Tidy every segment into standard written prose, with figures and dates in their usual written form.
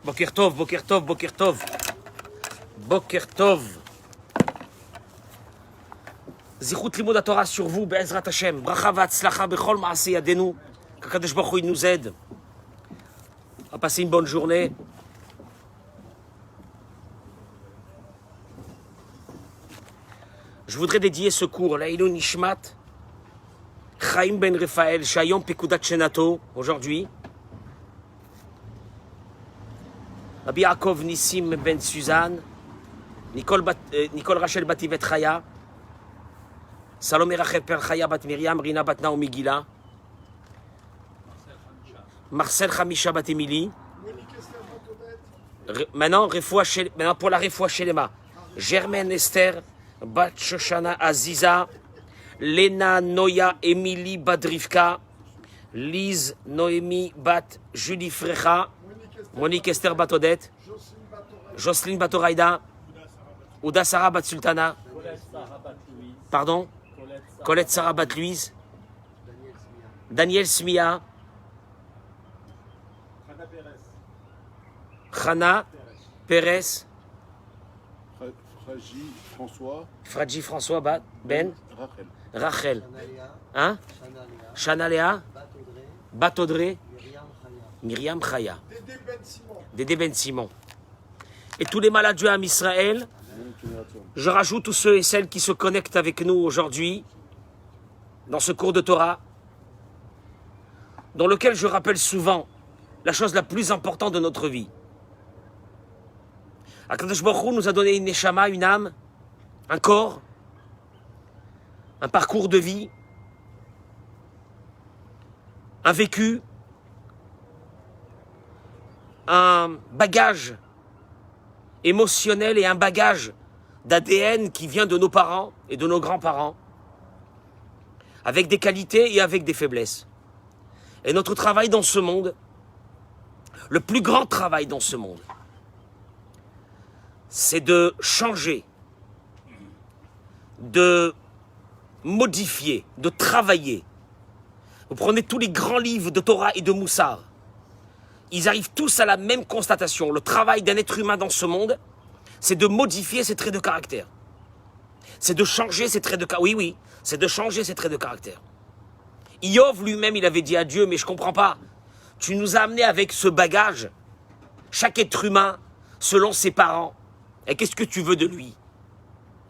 Boker Tov, Boker Tov, Boker Tov. Boker Tov. Zichut Limud Torah sur vous, Be'ezrat Hashem. Bracha v'atzlacha bechol ma'aseh yadenu. Qu'Akadosh Baruch Hu il nous aide à passer une bonne journée. Je voudrais dédier ce cours, Laïlou Nishmat, Chaim Ben Raphaël, Shayom Pekudat Shenato, aujourd'hui. Rabbi Yaakov Nissim Ben Suzanne, Nicole Rachel Bativet Chaya, Salomé Rachel Per Chaya Bat Miriam, Rina Bat Naomi Gila, Marcel Khamisha Bat Emily. Maintenant pour la Refoua Shelema, Germaine Esther Bat Shoshana Aziza, Lena Noya Emily Badrivka, Lise Noémie Bat Julie Frecha, Monique Esther Bat Odette, Jocelyne Bat Oraïda, Ouda Sarah Bat Sultana, pardon, Colette Sarah Bat Louise, Daniel Smia, Chana Pérez, Fradji François Bat Ben, Rachel, hein? Shana Léa, Bat Audrey, Myriam Chaya, Dédé Ben Simon. Et tous les malades du Ham Israël, je rajoute tous ceux et celles qui se connectent avec nous aujourd'hui dans ce cours de Torah, dans lequel je rappelle souvent la chose la plus importante de notre vie. Akadosh Baruch Hu nous a donné une neshama, une âme, un corps, un parcours de vie, un vécu, un bagage émotionnel et un bagage d'ADN qui vient de nos parents et de nos grands-parents, avec des qualités et avec des faiblesses. Et notre travail dans ce monde, le plus grand travail dans ce monde, c'est de changer, de modifier, de travailler. Vous prenez tous les grands livres de Torah et de Moussar, ils arrivent tous à la même constatation. Le travail d'un être humain dans ce monde, c'est de modifier ses traits de caractère. C'est de changer ses traits de caractère. Oui, c'est de changer ses traits de caractère. Iov lui-même, il avait dit à Dieu, mais je ne comprends pas. Tu nous as amenés avec ce bagage, chaque être humain, selon ses parents. Et qu'est-ce que tu veux de lui?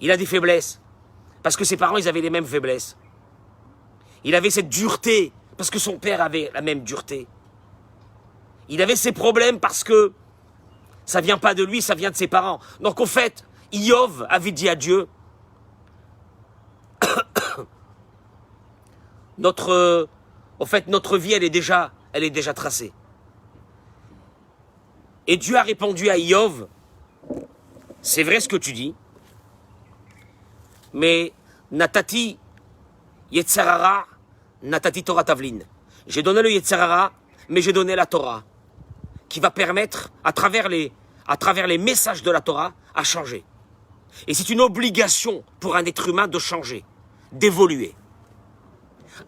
Il a des faiblesses, parce que ses parents, ils avaient les mêmes faiblesses. Il avait cette dureté, parce que son père avait la même dureté. Il avait ses problèmes parce que ça vient pas de lui, ça vient de ses parents. Donc au fait, Iov avait dit à Dieu, notre vie, elle est déjà tracée. Et Dieu a répondu à Iov, c'est vrai ce que tu dis, mais Natati Yetzarara, Natati Torah Tavlin. J'ai donné le Yetzarara, mais j'ai donné la Torah, qui va permettre, à travers les messages de la Torah, à changer. Et c'est une obligation pour un être humain de changer, d'évoluer.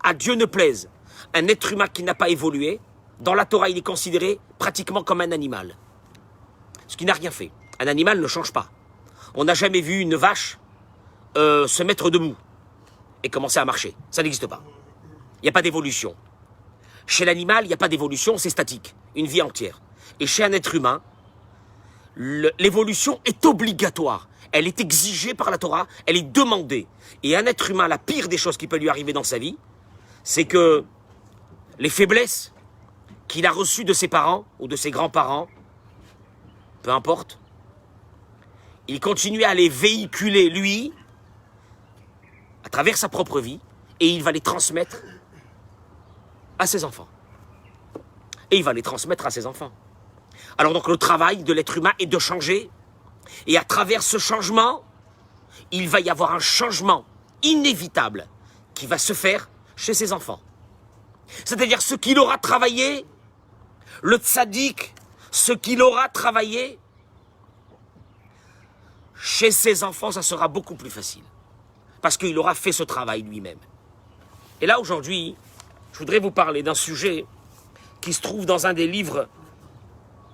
À Dieu ne plaise, un être humain qui n'a pas évolué, dans la Torah, il est considéré pratiquement comme un animal. Ce qui n'a rien fait. Un animal ne change pas. On n'a jamais vu une vache se mettre debout et commencer à marcher. Ça n'existe pas. Il n'y a pas d'évolution. Chez l'animal, il n'y a pas d'évolution, c'est statique, une vie entière. Et chez un être humain, l'évolution est obligatoire. Elle est exigée par la Torah, elle est demandée. Et un être humain, la pire des choses qui peut lui arriver dans sa vie, c'est que les faiblesses qu'il a reçues de ses parents ou de ses grands-parents, peu importe, il continue à les véhiculer, lui, à travers sa propre vie, et il va les transmettre à ses enfants. Et il va les transmettre à ses enfants. Alors donc le travail de l'être humain est de changer, et à travers ce changement, il va y avoir un changement inévitable qui va se faire chez ses enfants. C'est-à-dire ce qu'il aura travaillé, le tzaddik, ce qu'il aura travaillé, chez ses enfants, ça sera beaucoup plus facile. Parce qu'il aura fait ce travail lui-même. Et là, aujourd'hui, je voudrais vous parler d'un sujet qui se trouve dans un des livres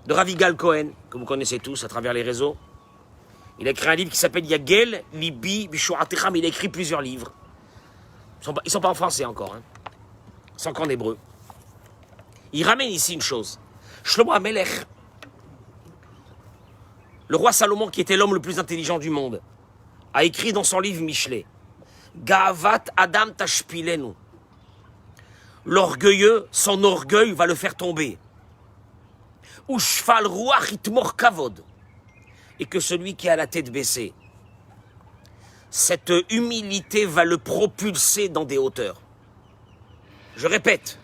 de Rav Yigal Cohen, que vous connaissez tous à travers les réseaux. Il a écrit un livre qui s'appelle Yagel, Libi, Bishu'atecha, mais il a écrit plusieurs livres. Ils ne sont pas en français encore, hein. Ils sont qu'en hébreu. Il ramène ici une chose. Shlomo HaMelech, le roi Salomon, qui était l'homme le plus intelligent du monde, a écrit dans son livre Michelet, Ga'avat Adam tashpilenu. L'orgueilleux, son orgueil va le faire tomber. Ushfal ruach itmor kavod. Et que celui qui a la tête baissée, cette humilité va le propulser dans des hauteurs. Je répète,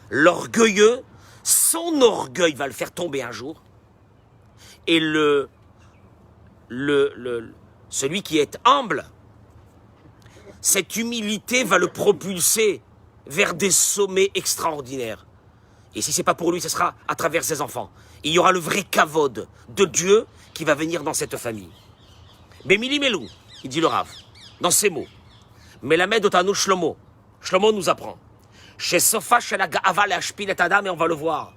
l'orgueilleux, son orgueil va le faire tomber un jour. Et celui qui est humble, cette humilité va le propulser vers des sommets extraordinaires. Et si ce n'est pas pour lui, ce sera à travers ses enfants. Et il y aura le vrai kavod de Dieu qui va venir dans cette famille. Bemili Melou, il dit le Rav, dans ces mots. Melamed otanu Shlomo. Shlomo nous apprend. Chez Sofa, chez la Ga'ava, la Shpil et Adam, et on va le voir.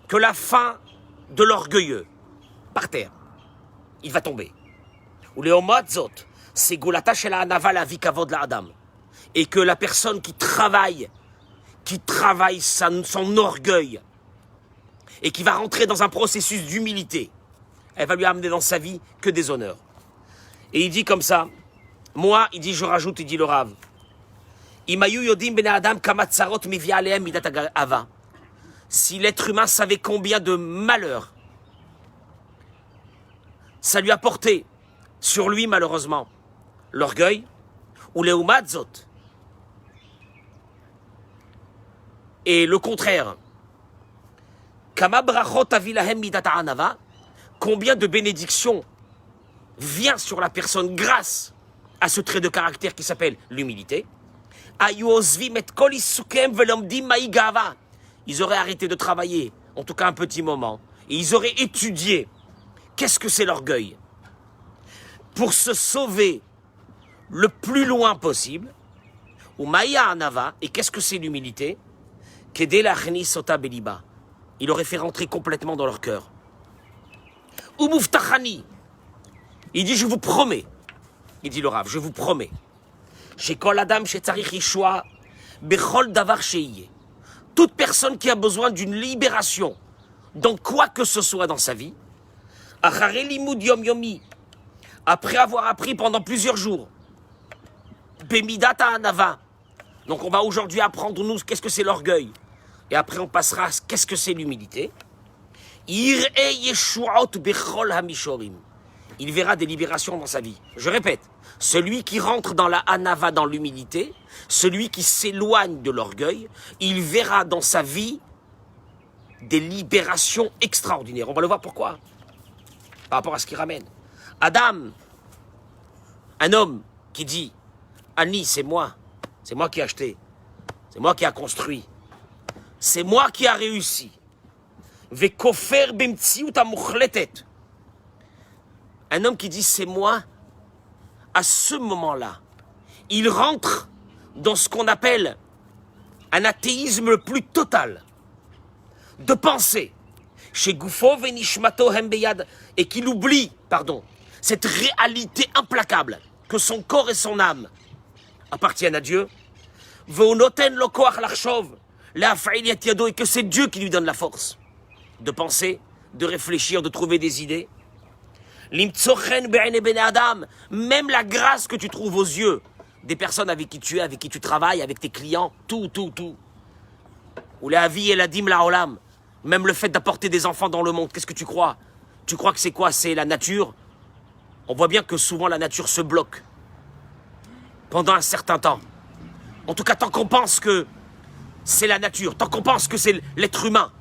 Que la fin de l'orgueilleux, par terre, il va tomber. Ou les Omatzot, c'est Goulata chez la Hanava, la vie kavod la Adam. Et que la personne qui travaille son orgueil, et qui va rentrer dans un processus d'humilité, elle va lui amener dans sa vie que des honneurs. Et il dit comme ça, moi, il dit, je rajoute, il dit le Rav, si l'être humain savait combien de malheurs ça lui a porté sur lui, malheureusement, l'orgueil, ou les umadzot, et le contraire, combien de bénédictions vient sur la personne grâce à ce trait de caractère qui s'appelle l'humilité. Ils auraient arrêté de travailler, en tout cas un petit moment, et ils auraient étudié qu'est-ce que c'est l'orgueil pour se sauver le plus loin possible. Ou Maïa Anava, et qu'est-ce que c'est l'humilité? Il aurait fait rentrer complètement dans leur cœur. Ou Mouftachani, il dit, je vous promets, il dit le Rav, je vous promets, chez Kol Adam, chez Tzarich Yeshua, Bechol Davar Sheiye, toute personne qui a besoin d'une libération dans quoi que ce soit dans sa vie, Acharei Limud Yom Yomi, après avoir appris pendant plusieurs jours, Bemidata Anava, donc on va aujourd'hui apprendre nous qu'est-ce que c'est l'orgueil, et après on passera à qu'est-ce que c'est l'humilité. Il verra des libérations dans sa vie. Je répète, celui qui rentre dans la hanava, dans l'humilité, celui qui s'éloigne de l'orgueil, il verra dans sa vie des libérations extraordinaires. On va le voir pourquoi. Par rapport à ce qu'il ramène. Adam, un homme qui dit, Annie, c'est moi qui ai acheté, c'est moi qui ai construit, c'est moi qui ai réussi. Un homme qui dit c'est moi, à ce moment-là, il rentre dans ce qu'on appelle un athéisme le plus total, de penser, chez Goufo Venishmato Hembeyad, et qu'il oublie, cette réalité implacable, que son corps et son âme appartiennent à Dieu, et que c'est Dieu qui lui donne la force de penser, de réfléchir, de trouver des idées. Même la grâce que tu trouves aux yeux des personnes avec qui tu es, avec qui tu travailles, avec tes clients, tout. Ou la vie et la dim la olam. Même le fait d'apporter des enfants dans le monde, qu'est-ce que tu crois? Tu crois que c'est quoi? C'est la nature? On voit bien que souvent la nature se bloque pendant un certain temps. En tout cas, tant qu'on pense que c'est la nature, tant qu'on pense que c'est l'être humain.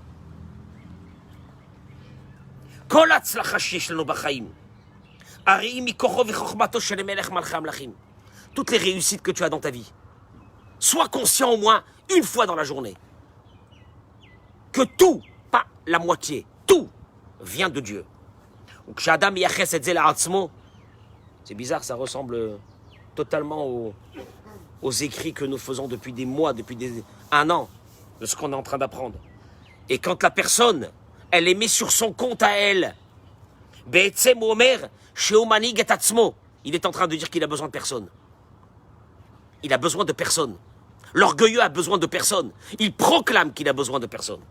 Toutes les réussites que tu as dans ta vie, sois conscient au moins une fois dans la journée que tout, pas la moitié, tout vient de Dieu. C'est bizarre, ça ressemble totalement aux écrits que nous faisons depuis des mois, depuis un an, de ce qu'on est en train d'apprendre. Et quand la personne, elle les met sur son compte à elle, il est en train de dire qu'il a besoin de personne. Il a besoin de personne. L'orgueilleux a besoin de personne. Il proclame qu'il a besoin de personne.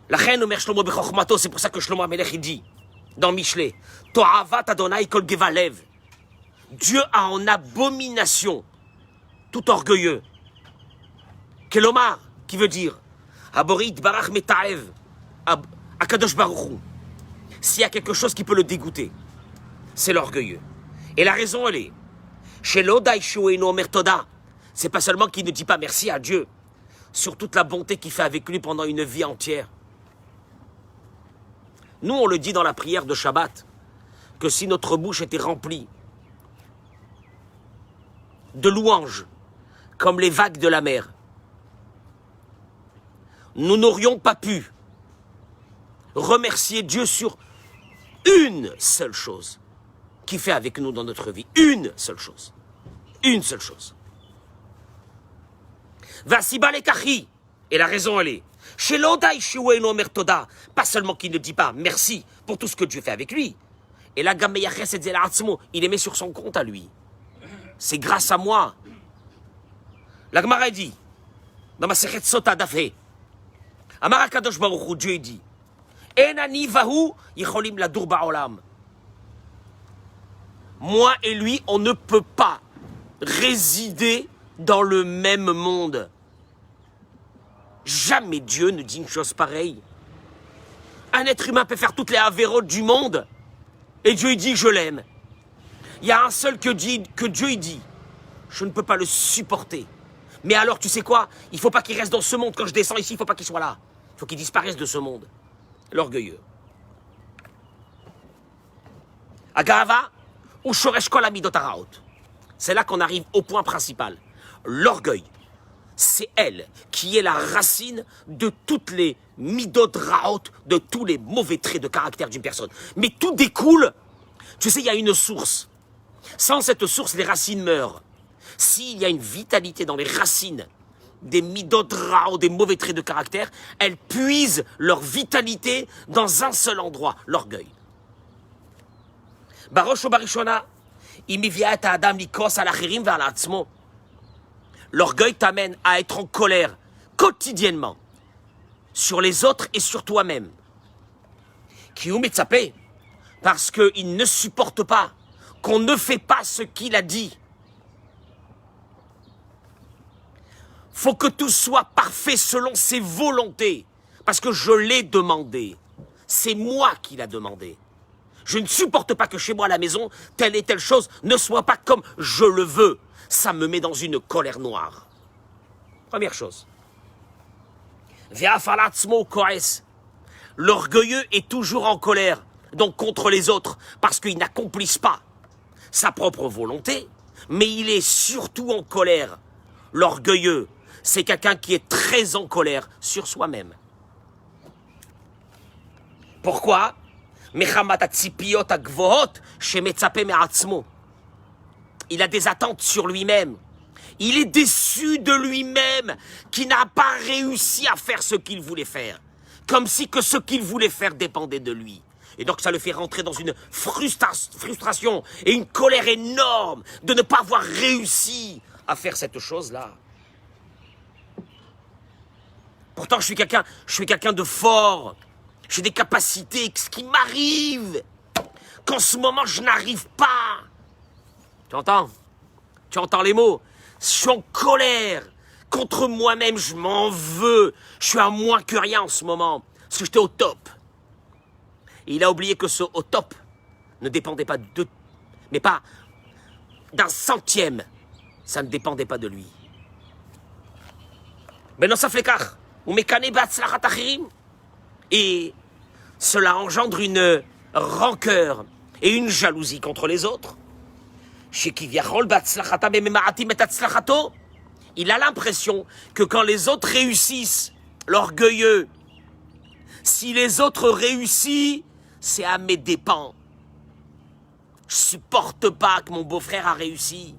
La reine Omer Shlomo Bechokmato, c'est pour ça que Shlomo Amelech il dit dans Michelet, To'avat Adonai kol gevalev. Dieu a en abomination tout orgueilleux. Kelomar, qui veut dire Aborit Barach Metaev, Akadosh Baruchu. S'il y a quelque chose qui peut le dégoûter, c'est l'orgueilleux. Et la raison, elle est chez l'Odai Shueino Omer Toda. C'est pas seulement qu'il ne dit pas merci à Dieu sur toute la bonté qu'il fait avec lui pendant une vie entière. Nous, on le dit dans la prière de Shabbat, que si notre bouche était remplie de louanges, comme les vagues de la mer, nous n'aurions pas pu remercier Dieu sur une seule chose qu'il fait avec nous dans notre vie. Une seule chose. Une seule chose. Vasiba lekachi. Et la raison, elle est chez l'Odai Shueino Omer Toda. Pas seulement qu'il ne dit pas merci pour tout ce que Dieu fait avec lui. Et là, il les met sur son compte à lui. C'est grâce à moi. La Gemara dit, dans ma Sechet Sota Dafé, Amar HaKadosh Baruch Hu, Dieu dit, Enani vahu yicholim ladur ba'olam. Moi et lui, on ne peut pas résider dans le même monde. Jamais Dieu ne dit une chose pareille. Un être humain peut faire toutes les avérotes du monde et Dieu il dit je l'aime. Il y a un seul que Dieu il dit je ne peux pas le supporter. Mais alors tu sais quoi? Il ne faut pas qu'il reste dans ce monde. Quand je descends ici, il ne faut pas qu'il soit là. Il faut qu'il disparaisse de ce monde. L'orgueilleux. Agava ou shoresh kol hamidot haraot. C'est là qu'on arrive au point principal. L'orgueil. C'est elle qui est la racine de toutes les midot raot, de tous les mauvais traits de caractère d'une personne. Mais tout découle, tu sais, il y a une source. Sans cette source, les racines meurent. S'il y a une vitalité dans les racines des midot raot, des mauvais traits de caractère, elles puisent leur vitalité dans un seul endroit, l'orgueil. Barosh ou barishona, imivia et adam likos al achirim ve'al atzmo. L'orgueil t'amène à être en colère quotidiennement sur les autres et sur toi-même. Parce qu'il ne supporte pas qu'on ne fait pas ce qu'il a dit. Faut que tout soit parfait selon ses volontés. Parce que je l'ai demandé. C'est moi qui l'a demandé. Je ne supporte pas que chez moi à la maison, telle et telle chose ne soit pas comme je le veux. Ça me met dans une colère noire. Première chose. L'orgueilleux est toujours en colère, donc contre les autres, parce qu'ils n'accomplissent pas sa propre volonté, mais il est surtout en colère. L'orgueilleux, c'est quelqu'un qui est très en colère sur soi-même. Pourquoi? Il a des attentes sur lui-même. Il est déçu de lui-même qui n'a pas réussi à faire ce qu'il voulait faire. Comme si que ce qu'il voulait faire dépendait de lui. Et donc ça le fait rentrer dans une frustration et une colère énorme de ne pas avoir réussi à faire cette chose-là. Pourtant, je suis quelqu'un de fort. J'ai des capacités. Ce qui m'arrive, qu'en ce moment, je n'arrive pas. Tu entends? Tu entends les mots? Je suis en colère. Contre moi-même, je m'en veux. Je suis à moins que rien en ce moment. Parce que j'étais au top. Et il a oublié que ce au top ne dépendait pas de... Mais pas d'un centième. Ça ne dépendait pas de lui. Et cela engendre une rancœur, et une jalousie contre les autres. Il a l'impression que quand les autres réussissent, l'orgueilleux, si les autres réussissent, c'est à mes dépens. Je supporte pas que mon beau-frère a réussi.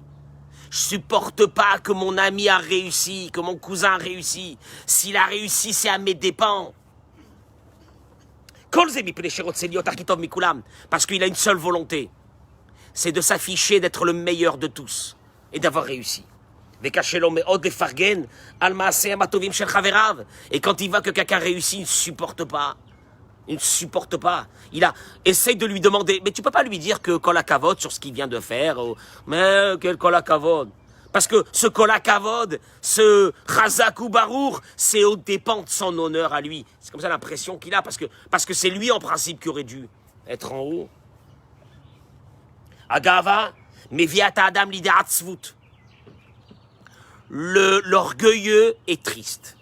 Je supporte pas que mon ami a réussi, que mon cousin a réussi. S'il a réussi, c'est à mes dépens. Parce qu'il a une seule volonté, c'est de s'afficher d'être le meilleur de tous et d'avoir réussi. Et quand il voit que quelqu'un réussit, il ne supporte pas. Il ne supporte pas. Essaye de lui demander, mais tu peux pas lui dire que kol hakavod sur ce qu'il vient de faire. Mais quel kol hakavod? Parce que ce kol hakavod, ce chazak ou barour, c'est aux dépens de son honneur à lui. C'est comme ça l'impression qu'il a, parce que c'est lui en principe qui aurait dû être en haut. Agava, meviata adam lideratzvut. L'orgueilleux est triste.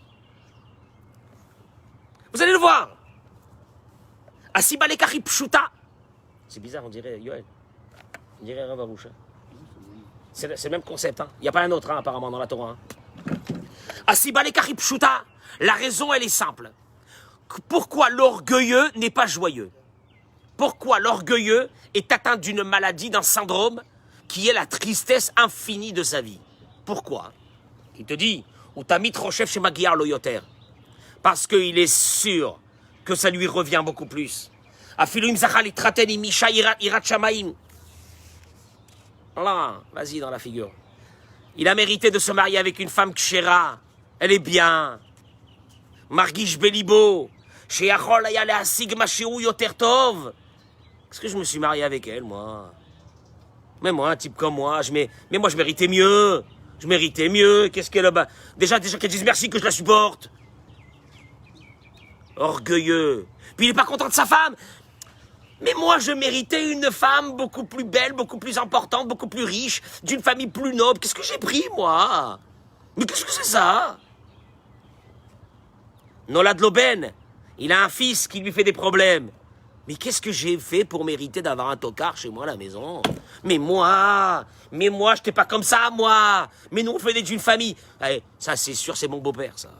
Vous allez le voir. Asibale kari pshuta. C'est bizarre, on dirait Yoel. On dirait Ravaroucha. C'est le même concept. Hein. Il n'y a pas un autre, apparemment, dans la Torah. Asibale kari pshuta. La raison, elle est simple. Pourquoi l'orgueilleux n'est pas joyeux? Pourquoi l'orgueilleux est atteint d'une maladie, d'un syndrome qui est la tristesse infinie de sa vie? Pourquoi? Il te dit, parce qu'il est sûr que ça lui revient beaucoup plus. Voilà, vas-y dans la figure. Il a mérité de se marier avec une femme kshera. Elle est bien. Margish Belibo. Est-ce que je me suis marié avec elle, moi? Mais moi, un type comme moi, mais moi je méritais mieux. Je méritais mieux. Qu'est-ce qu'elle a... Déjà qu'elle dise merci que je la supporte. Orgueilleux. Puis il n'est pas content de sa femme. Mais moi, je méritais une femme beaucoup plus belle, beaucoup plus importante, beaucoup plus riche, d'une famille plus noble. Qu'est-ce que j'ai pris, moi? Mais qu'est-ce que c'est ça? Nolad Loben, il a un fils qui lui fait des problèmes. Mais qu'est-ce que j'ai fait pour mériter d'avoir un tocard chez moi à la maison? Mais moi, je n'étais pas comme ça, moi. Mais nous, on venait d'une famille. Allez, ça, c'est sûr, c'est mon beau-père, ça.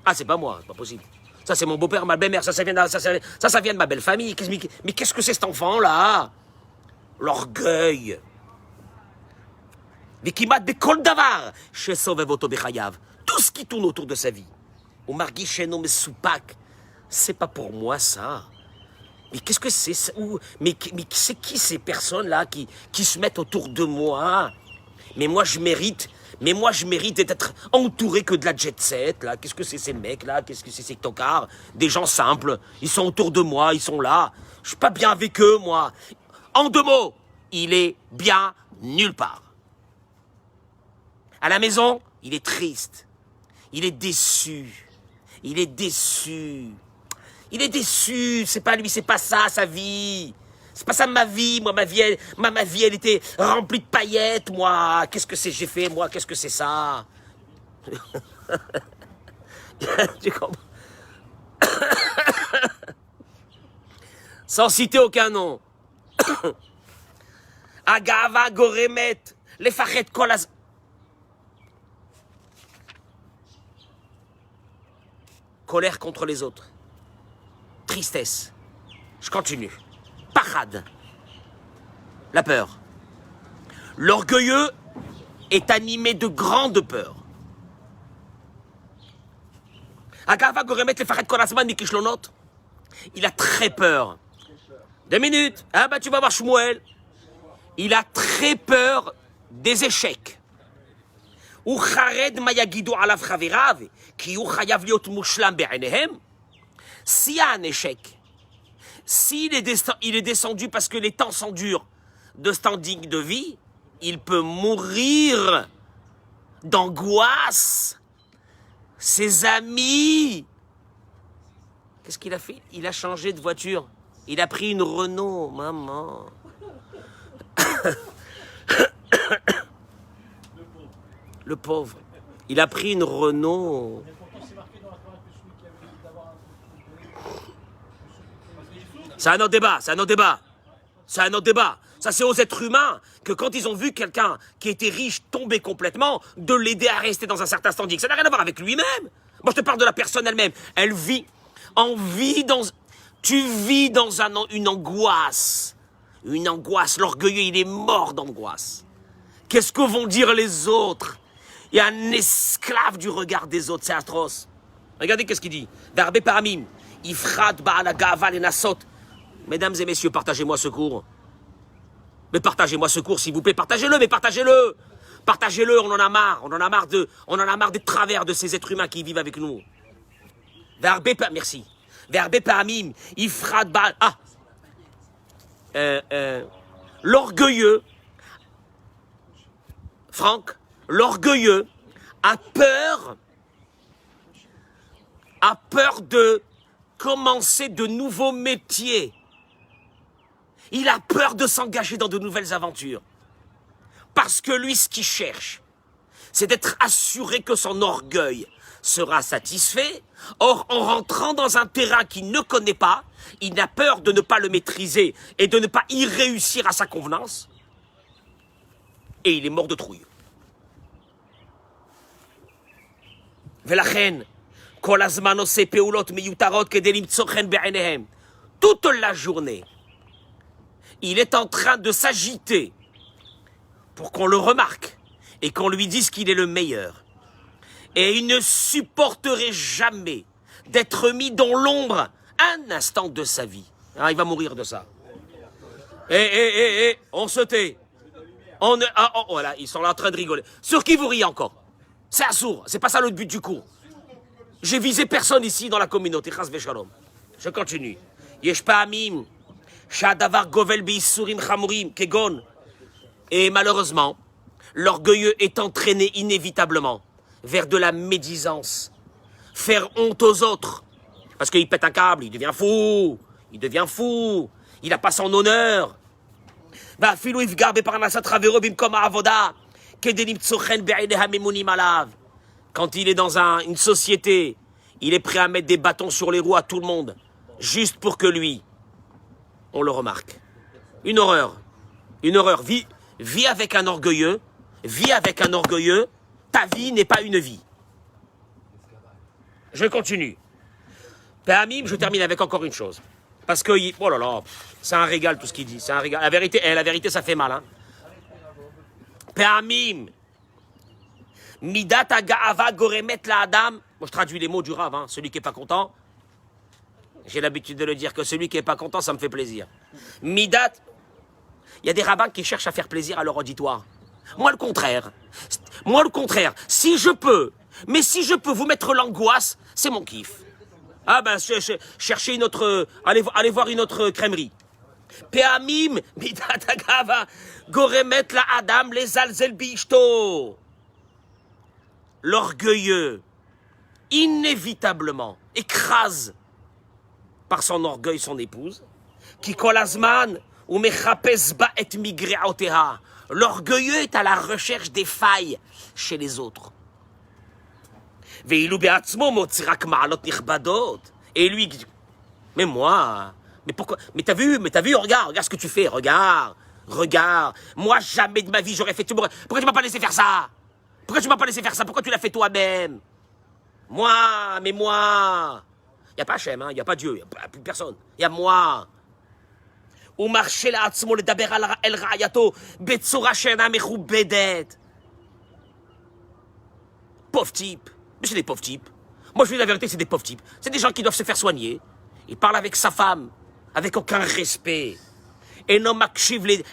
Ah, c'est pas moi, c'est pas possible. Ça, c'est mon beau-père, ma belle-mère, ça vient de ma belle famille. Mais qu'est-ce que c'est cet enfant-là? L'orgueil. Mais qui m'a des kol davar. Chez Sovevoto Bechayav. Tout ce qui tourne autour de sa vie. Au margi cheno me soupak. C'est pas pour moi, ça. Mais qu'est-ce que c'est ça? Mais c'est qui ces personnes-là qui se mettent autour de moi? Mais moi, je mérite d'être entouré que de la jet set, là. Qu'est-ce que c'est ces mecs-là? Qu'est-ce que c'est ces tocards? Des gens simples. Ils sont autour de moi, ils sont là. Je suis pas bien avec eux, moi. En 2 mots, il est bien nulle part. À la maison, il est triste. Il est déçu. Il est déçu. Il est déçu. C'est pas lui, c'est pas ça, sa vie. C'est pas ça ma vie, moi, ma vie, elle était remplie de paillettes, moi. Qu'est-ce que c'est j'ai fait, moi? Qu'est-ce que c'est ça? Tu comprends? Sans citer aucun nom. Agava goremet, les fachet kolas. Colère contre les autres. Tristesse. Je continue. Parade. La peur. L'orgueilleux est animé de grande peur. Il a très peur. 2 minutes. Ah bah tu vas voir Shmuel. Il a très peur des échecs. S'il y a un échec, s'il est descendu parce que les temps sont durs de standing de vie, il peut mourir d'angoisse. Ses amis. Qu'est-ce qu'il a fait? Il a changé de voiture. Il a pris une Renault, maman. Le pauvre. Il a pris une Renault. C'est un autre débat, c'est un autre débat. C'est un autre débat. Ça, c'est aux êtres humains que quand ils ont vu quelqu'un qui était riche tomber complètement, de l'aider à rester dans un certain standing. Ça n'a rien à voir avec lui-même. Moi, je te parle de la personne elle-même. Elle vit, tu vis dans une angoisse. Une angoisse. L'orgueilleux, il est mort d'angoisse. Qu'est-ce que vont dire les autres? Il y a un esclave du regard des autres. C'est atroce. Regardez qu'est-ce qu'il dit. Darbe paramim. Ifrat ba'ala ga'ava lenasot. Mesdames et messieurs, partagez-moi ce cours. Mais partagez-moi ce cours, s'il vous plaît. Partagez-le, mais partagez-le. Partagez-le, on en a marre. On en a marre des travers de ces êtres humains qui vivent avec nous. Merci. Darbe paramim. Ifrat ba'ala... l'orgueilleux, Franck, l'orgueilleux a peur de commencer de nouveaux métiers. Il a peur de s'engager dans de nouvelles aventures. Parce que lui, ce qu'il cherche, c'est d'être assuré que son orgueil sera satisfait. Or, en rentrant dans un terrain qu'il ne connaît pas, il a peur de ne pas le maîtriser et de ne pas y réussir à sa convenance. Et il est mort de trouille. Velachem, kol hazman oseh peulot miyutarot kedei limtso chen be'einehem. Toute la journée, il est en train de s'agiter pour qu'on le remarque et qu'on lui dise qu'il est le meilleur. Et il ne supporterait jamais d'être mis dans l'ombre un instant de sa vie. Ah, il va mourir de ça. On se tait. Voilà, ils sont là en train de rigoler. Sur qui vous riez encore? C'est assourd, c'est pas ça le but du cours. J'ai visé personne ici dans la communauté. Chas v'shalom. Je continue. Yesh pa'amim sha'adavar govel be'issurim chamurim kegon. Et malheureusement, l'orgueilleux est entraîné inévitablement vers de la médisance, faire honte aux autres, parce qu'il pète un câble, il devient fou, il n'a pas son honneur. Quand il est dans une société, il est prêt à mettre des bâtons sur les roues à tout le monde, juste pour que lui, on le remarque. Une horreur. Vis avec un orgueilleux, ta vie n'est pas une vie. Je continue. Péamim, je termine avec encore une chose. Parce que, oh là là, c'est un régal tout ce qu'il dit. C'est un régal. La vérité, ça fait mal. Hein. Péamim, midat aga'ava goremet la adam. Moi, je traduis les mots du Rav, hein, celui qui n'est pas content. J'ai l'habitude de le dire que celui qui n'est pas content, ça me fait plaisir. Midat, il y a des rabbins qui cherchent à faire plaisir à leur auditoire. Moi, le contraire. Si je peux vous mettre l'angoisse, c'est mon kiff. Ah ben, cherchez une autre... Allez voir une autre crèmerie. Peamim, midatagava, goremet la adam, les alzel bishto. L'orgueilleux, inévitablement, écrase par son orgueil son épouse, qui kolazman ou mechapes ba et migreoteha. L'orgueilleux est à la recherche des failles chez les autres. Et lui, mais moi, mais pourquoi? Mais t'as vu, regarde ce que tu fais, regarde. Moi, jamais de ma vie, j'aurais fait... Pourquoi tu m'as pas laissé faire ça? Pourquoi tu l'as fait toi-même? Moi. Il n'y a pas Hachem, il n'y a pas Dieu, il n'y a plus personne. Il y a moi. Pauvre type. Mais c'est des pauvres types. Moi, je dis la vérité, c'est des pauvres types. C'est des gens qui doivent se faire soigner. Il parle avec sa femme, avec aucun respect. Et non,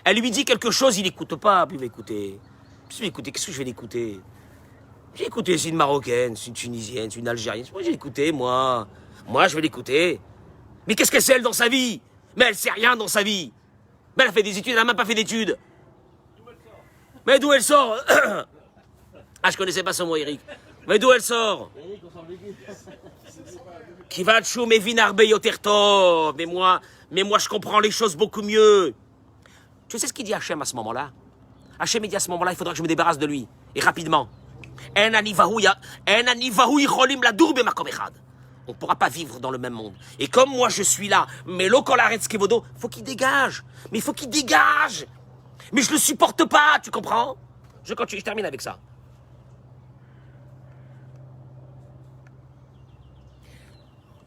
elle lui dit quelque chose, il n'écoute pas. Puis il va écouter. Qu'est-ce que je vais l'écouter? J'ai écouté, c'est une Marocaine, c'est une Tunisienne, c'est une Algérienne. Moi, j'ai écouté, moi. Moi, je vais l'écouter. Mais qu'est-ce qu'elle sait, elle, dans sa vie? Mais elle sait rien dans sa vie. Mais elle a fait des études, elle n'a même pas fait d'études. Mais d'où elle sort? Ah, je connaissais pas ce mot, Eric. Mais d'où elle sort? Qui va tchou, mais vinarbe yoterto. Mais moi, je comprends les choses beaucoup mieux. Tu sais ce qu'il dit Hachem à ce moment-là? Hachem, il dit à ce moment-là, il faudra que je me débarrasse de lui. Et rapidement. On ne pourra pas vivre dans le même monde. Et comme moi je suis là, mais Lokolaretz-Kevodo, faut qu'il dégage. Mais il faut qu'il dégage. Mais je le supporte pas, tu comprends? Je continue, je termine avec ça.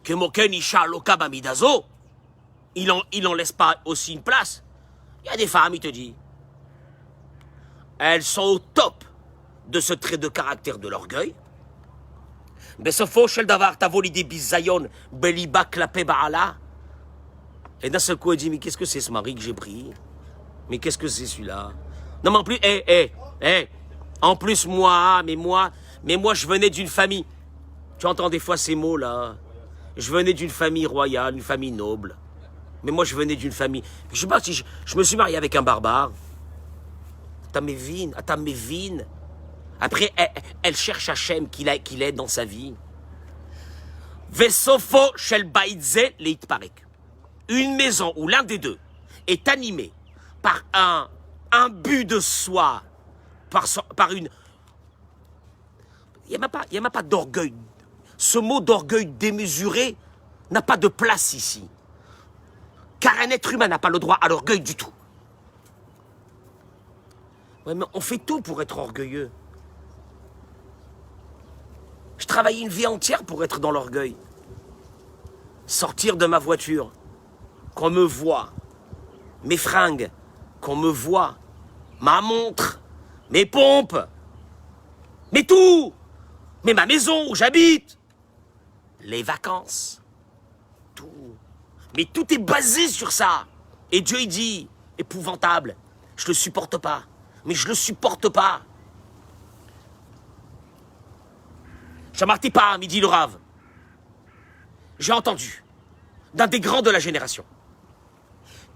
Kemoken Isha Loka Bamidazo, il en laisse pas aussi une place. Il y a des femmes, il te dit. Elles sont au top de ce trait de caractère de l'orgueil. Besofo shel davar tavo l'idée bizayon beliba klapé baala. Et d'un seul coup, elle dit, mais qu'est-ce que c'est ce mari que j'ai pris? Mais qu'est-ce que c'est celui-là? Non, mais en plus, en plus, moi, je venais d'une famille. Tu entends des fois ces mots-là. Je venais d'une famille royale, une famille noble. Mais moi, je venais d'une famille... Je sais pas si je me suis marié avec un barbare. Tamevin. Après, elle cherche Hachem qu'il est dans sa vie. Vesofo shel baitze leitparek. Une maison où l'un des deux est animé par un but de soi, par une... Il n'y a même pas d'orgueil. Ce mot d'orgueil démesuré n'a pas de place ici. Car un être humain n'a pas le droit à l'orgueil du tout. Ouais, mais on fait tout pour être orgueilleux. Je travaillais une vie entière pour être dans l'orgueil. Sortir de ma voiture, qu'on me voit, mes fringues, qu'on me voit, ma montre, mes pompes, mais tout, mais ma maison où j'habite, les vacances, tout. Mais tout est basé sur ça. Et Dieu, il dit, épouvantable, je le supporte pas. Mais je le supporte pas. J'amartais pas, me dit le Rav. J'ai entendu, d'un des grands de la génération,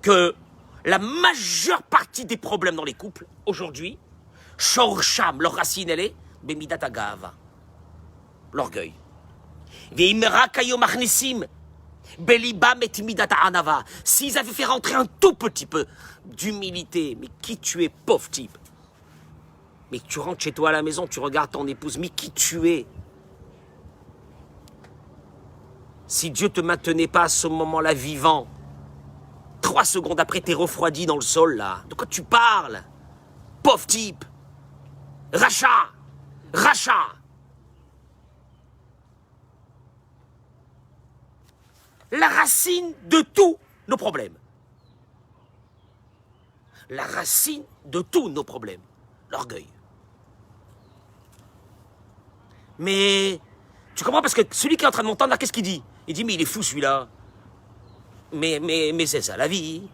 que la majeure partie des problèmes dans les couples, aujourd'hui, Shorsham, leur racine, elle est Bemidat Agava, l'orgueil. Veimera Kayo Machnesim, Belibam et Midat Anava. S'ils avaient fait rentrer un tout petit peu d'humilité, mais qui tu es, pauvre type. Mais tu rentres chez toi à la maison, tu regardes ton épouse, mais qui tu es? Si Dieu te maintenait pas à ce moment-là vivant, 3 secondes après, t'es refroidi dans le sol, là. De quoi tu parles? Pauvre type. Rachat. La racine de tous nos problèmes. La racine de tous nos problèmes. L'orgueil. Mais, tu comprends, parce que celui qui est en train de m'entendre là, qu'est-ce qu'il dit? Il dit, mais il est fou celui-là. Mais c'est ça la vie.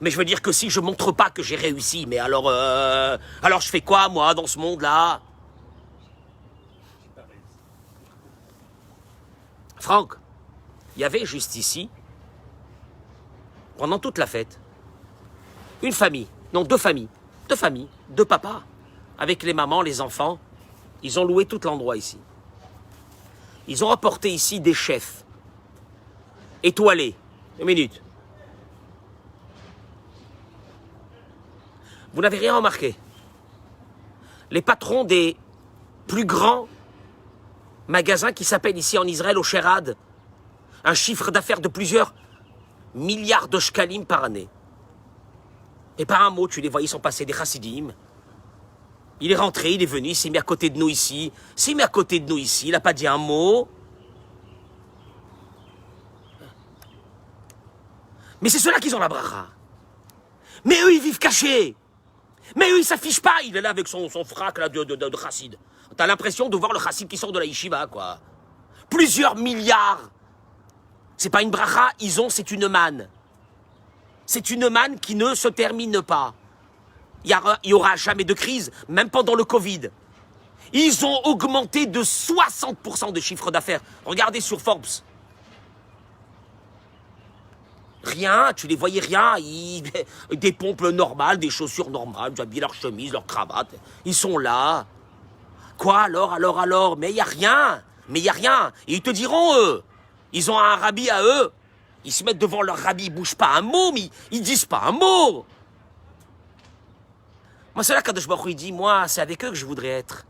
Mais je veux dire que si je montre pas que j'ai réussi, mais alors je fais quoi, moi, dans ce monde-là? Franck, il y avait juste ici, pendant toute la fête, une famille, non, deux familles, deux papas, avec les mamans, les enfants. Ils ont loué tout l'endroit ici. Ils ont apporté ici des chefs, étoilés. Une minute. Vous n'avez rien remarqué. Les patrons des plus grands magasins qui s'appellent ici en Israël, au Sherad, un chiffre d'affaires de plusieurs milliards de shkalim par année. Et par un mot, tu les vois, ils sont passés des chassidim. Il est rentré, il est venu, il s'est mis à côté de nous ici. Il n'a pas dit un mot. Mais c'est ceux-là qui ont la bracha. Mais eux, ils vivent cachés. Mais eux, ils s'affichent pas. Il est là avec son frac là, de chassid. T'as l'impression de voir le chassid qui sort de la yeshiva, quoi. Plusieurs milliards. C'est pas une bracha, c'est une manne. C'est une manne qui ne se termine pas. Il y aura jamais de crise, même pendant le Covid. Ils ont augmenté de 60% de chiffre d'affaires. Regardez sur Forbes. Rien, tu les voyais rien. Des pompes normales, des chaussures normales, ils habillent leur chemise, leur cravate. Ils sont là. Quoi alors? Mais il n'y a rien. Et ils te diront, eux. Ils ont un rabbi à eux. Ils se mettent devant leur rabbi, ils bougent pas un mot, mais ils disent pas un mot. Moi, c'est là qu'Akadosh Baruch Hu dit, moi, c'est avec eux que je voudrais être.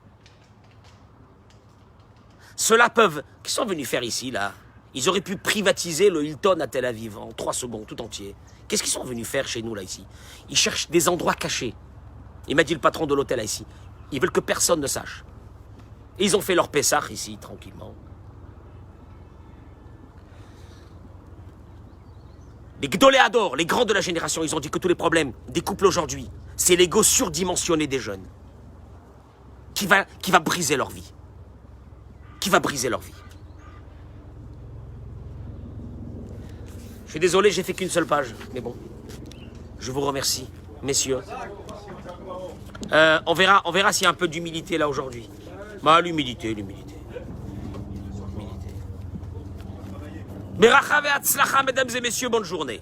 Ceux-là peuvent... Qu'est-ce qu'ils sont venus faire ici, là? Ils auraient pu privatiser le Hilton à Tel Aviv en 3 secondes, tout entier. Qu'est-ce qu'ils sont venus faire chez nous, là, ici? Ils cherchent des endroits cachés. Il m'a dit le patron de l'hôtel, là, ici. Ils veulent que personne ne sache. Et ils ont fait leur Pessah ici, tranquillement. Les Gdoléador, les grands de la génération, ils ont dit que tous les problèmes des couples aujourd'hui, c'est l'ego surdimensionné des jeunes qui va briser leur vie. Qui va briser leur vie. Je suis désolé, j'ai fait qu'une seule page, mais bon. Je vous remercie, messieurs. On verra s'il y a un peu d'humilité là aujourd'hui. Bah, l'humilité. Beracha ve'atzlacha, mesdames et messieurs, bonne journée.